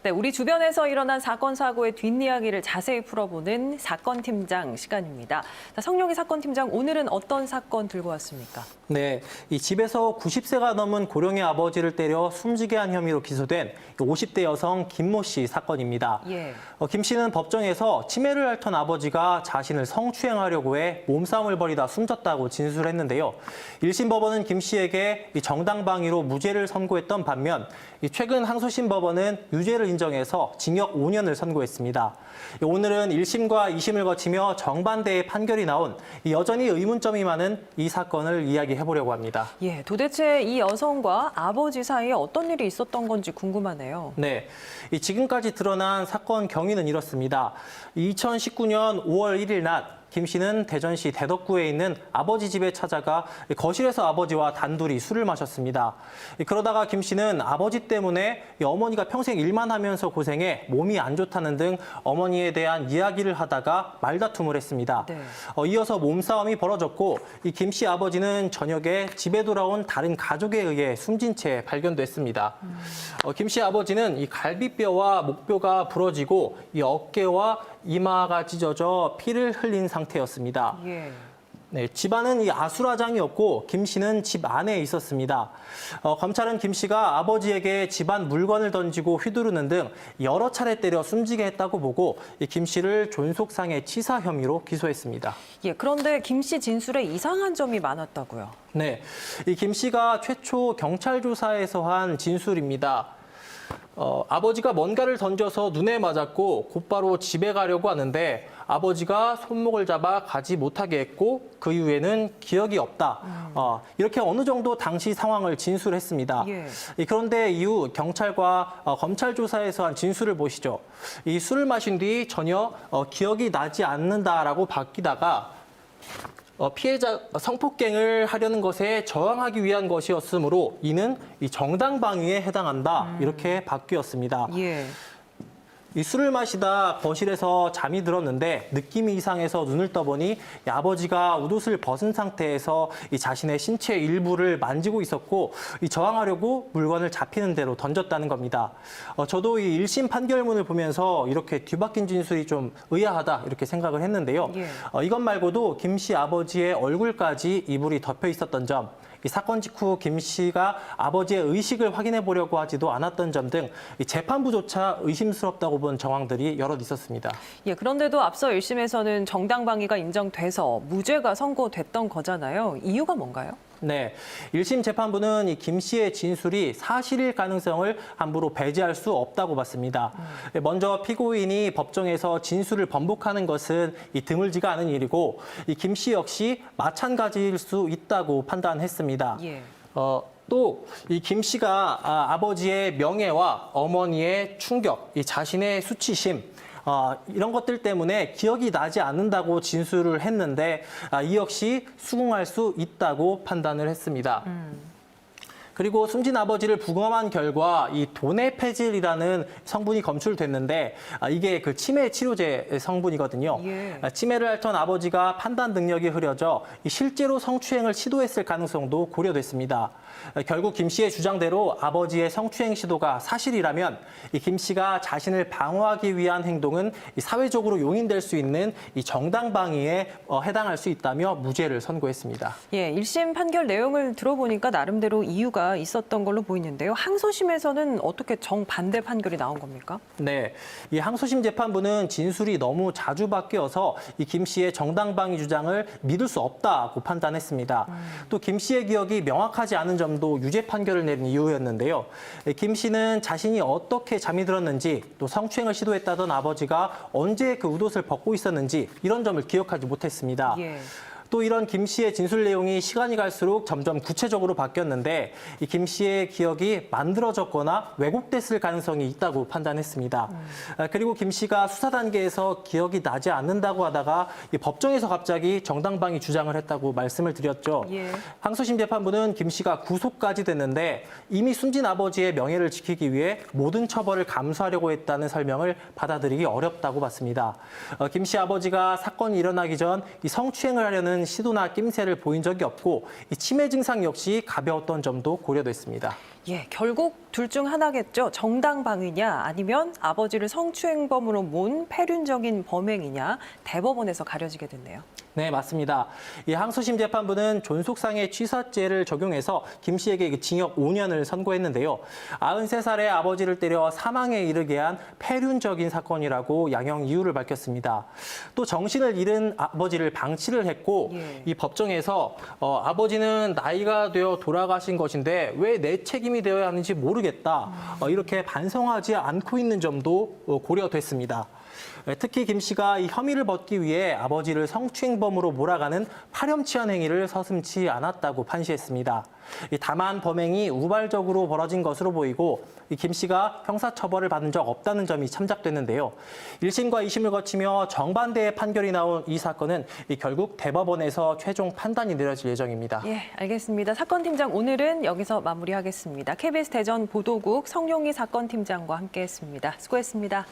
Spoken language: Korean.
네, 우리 주변에서 일어난 사건, 사고의 뒷이야기를 자세히 풀어보는 사건팀장 시간입니다. 자, 성룡이 사건팀장, 오늘은 어떤 사건 들고 왔습니까? 네, 이 집에서 90세가 넘은 고령의 아버지를 때려 숨지게 한 혐의로 기소된 50대 여성 김모 씨 사건입니다. 예. 김 씨는 법정에서 치매를 앓던 아버지가 자신을 성추행하려고 해 몸싸움을 벌이다 숨졌다고 진술했는데요. 1심 법원은 김 씨에게 정당방위로 무죄를 선고했던 반면 최근 항소심 법원은 유죄를 인정해서 징역 5년을 선고했습니다. 오늘은 1심과 2심을 거치며 정반대의 판결이 나온 여전히 의문점이 많은 이 사건을 이야기해보려고 합니다. 예, 도대체 이 여성과 아버지 사이에 어떤 일이 있었던 건지 궁금하네요. 네, 지금까지 드러난 사건 경위는 이렇습니다. 2019년 5월 1일 낮 김 씨는 대전시 대덕구에 있는 아버지 집에 찾아가 거실에서 아버지와 단둘이 술을 마셨습니다. 그러다가 김 씨는 아버지 때문에 어머니가 평생 일만 하면서 고생해 몸이 안 좋다는 등 어머니에 대한 이야기를 하다가 말다툼을 했습니다. 네. 이어서 몸싸움이 벌어졌고 이 김 씨 아버지는 저녁에 집에 돌아온 다른 가족에 의해 숨진 채 발견됐습니다. 김 씨 아버지는 이 갈비뼈와 목뼈가 부러지고 이 어깨와 이마가 찢어져 피를 흘린 상태였습니다. 예. 네, 집안은 이 아수라장이었고 김 씨는 집 안에 있었습니다. 검찰은 김 씨가 아버지에게 집안 물건을 던지고 휘두르는 등 여러 차례 때려 숨지게 했다고 보고 김 씨를 존속상해 치사 혐의로 기소했습니다. 예, 그런데 김 씨 진술에 이상한 점이 많았다고요. 네, 이 김 씨가 최초 경찰 조사에서 한 진술입니다. 아버지가 뭔가를 던져서 눈에 맞았고 곧바로 집에 가려고 하는데 아버지가 손목을 잡아 가지 못하게 했고 그 이후에는 기억이 없다. 이렇게 어느 정도 당시 상황을 진술했습니다. 예. 그런데 이후 경찰과 검찰 조사에서 한 진술을 보시죠. 이 술을 마신 뒤 전혀 기억이 나지 않는다라고 바뀌다가 피해자 성폭행을 하려는 것에 저항하기 위한 것이었으므로 이는 이 정당방위에 해당한다. 이렇게 바뀌었습니다. 예. 이 술을 마시다 거실에서 잠이 들었는데 느낌이 이상해서 눈을 떠보니 이 아버지가 옷을 벗은 상태에서 이 자신의 신체 일부를 만지고 있었고 이 저항하려고 물건을 잡히는 대로 던졌다는 겁니다. 저도 이 1심 판결문을 보면서 이렇게 뒤바뀐 진술이 좀 의아하다 이렇게 생각을 했는데요. 예. 이것 말고도 김 씨 아버지의 얼굴까지 이불이 덮여 있었던 점, 이 사건 직후 김 씨가 아버지의 의식을 확인해 보려고 하지도 않았던 점 등 재판부조차 의심스럽다고 본 정황들이 여럿 있었습니다. 예, 그런데도 앞서 1심에서는 정당방위가 인정돼서 무죄가 선고됐던 거잖아요. 이유가 뭔가요? 네, 1심 재판부는 이 김 씨의 진술이 사실일 가능성을 함부로 배제할 수 없다고 봤습니다. 먼저 피고인이 법정에서 진술을 번복하는 것은 드물지가 않은 일이고 이 김 씨 역시 마찬가지일 수 있다고 판단했습니다. 예. 또 이 김 씨가 아버지의 명예와 어머니의 충격, 이 자신의 수치심, 이런 것들 때문에 기억이 나지 않는다고 진술을 했는데 이 역시 수긍할 수 있다고 판단을 했습니다. 그리고 숨진 아버지를 부검한 결과 이 도네페질이라는 성분이 검출됐는데 이게 그 치매 치료제 성분이거든요. 예. 치매를 앓던 아버지가 판단 능력이 흐려져 실제로 성추행을 시도했을 가능성도 고려됐습니다. 결국 김 씨의 주장대로 아버지의 성추행 시도가 사실이라면 이 김 씨가 자신을 방어하기 위한 행동은 사회적으로 용인될 수 있는 이 정당방위에 해당할 수 있다며 무죄를 선고했습니다. 예, 1심 판결 내용을 들어보니까 나름대로 이유가 있었던 걸로 보이는데요. 항소심에서는 어떻게 정반대 판결이 나온 겁니까? 네, 이 항소심 재판부는 진술이 너무 자주 바뀌어서 이 김 씨의 정당방위 주장을 믿을 수 없다고 판단했습니다. 또 김 씨의 기억이 명확하지 않은 점도 유죄 판결을 내린 이유였는데요. 김 씨는 자신이 어떻게 잠이 들었는지 또 성추행을 시도했다던 아버지가 언제 그 웃옷을 벗고 있었는지 이런 점을 기억하지 못했습니다. 예. 또 이런 김 씨의 진술 내용이 시간이 갈수록 점점 구체적으로 바뀌었는데 이 김 씨의 기억이 만들어졌거나 왜곡됐을 가능성이 있다고 판단했습니다. 그리고 김 씨가 수사 단계에서 기억이 나지 않는다고 하다가 이 법정에서 갑자기 정당방위 주장을 했다고 말씀을 드렸죠. 예. 항소심 재판부는 김 씨가 구속까지 됐는데 이미 숨진 아버지의 명예를 지키기 위해 모든 처벌을 감수하려고 했다는 설명을 받아들이기 어렵다고 봤습니다. 김 씨 아버지가 사건이 일어나기 전 이 성추행을 하려는 다른 시도나 낌새를 보인 적이 없고 이 치매 증상 역시 가벼웠던 점도 고려됐습니다. 예, 결국 둘 중 하나겠죠. 정당방위냐 아니면 아버지를 성추행범으로 몬 폐륜적인 범행이냐 대법원에서 가려지게 됐네요. 네, 맞습니다. 이 항소심 재판부는 존속상해 취사죄를 적용해서 김 씨에게 징역 5년을 선고했는데요. 93살의 아버지를 때려 사망에 이르게 한 폐륜적인 사건이라고 양형 이유를 밝혔습니다. 또 정신을 잃은 아버지를 방치를 했고 이 법정에서 아버지는 나이가 되어 돌아가신 것인데 왜 내 책임이 되어야 하는지 모르겠다. 이렇게 반성하지 않고 있는 점도 고려됐습니다. 특히 김 씨가 이 혐의를 벗기 위해 아버지를 성추행범으로 몰아가는 파렴치한 행위를 서슴지 않았다고 판시했습니다. 다만 범행이 우발적으로 벌어진 것으로 보이고 김 씨가 형사처벌을 받은 적 없다는 점이 참작됐는데요. 1심과 2심을 거치며 정반대의 판결이 나온 이 사건은 결국 대법원에서 최종 판단이 내려질 예정입니다. 예, 알겠습니다. 사건팀장 오늘은 여기서 마무리하겠습니다. KBS 대전 보도국 성룡희 사건팀장과 함께했습니다. 수고했습니다.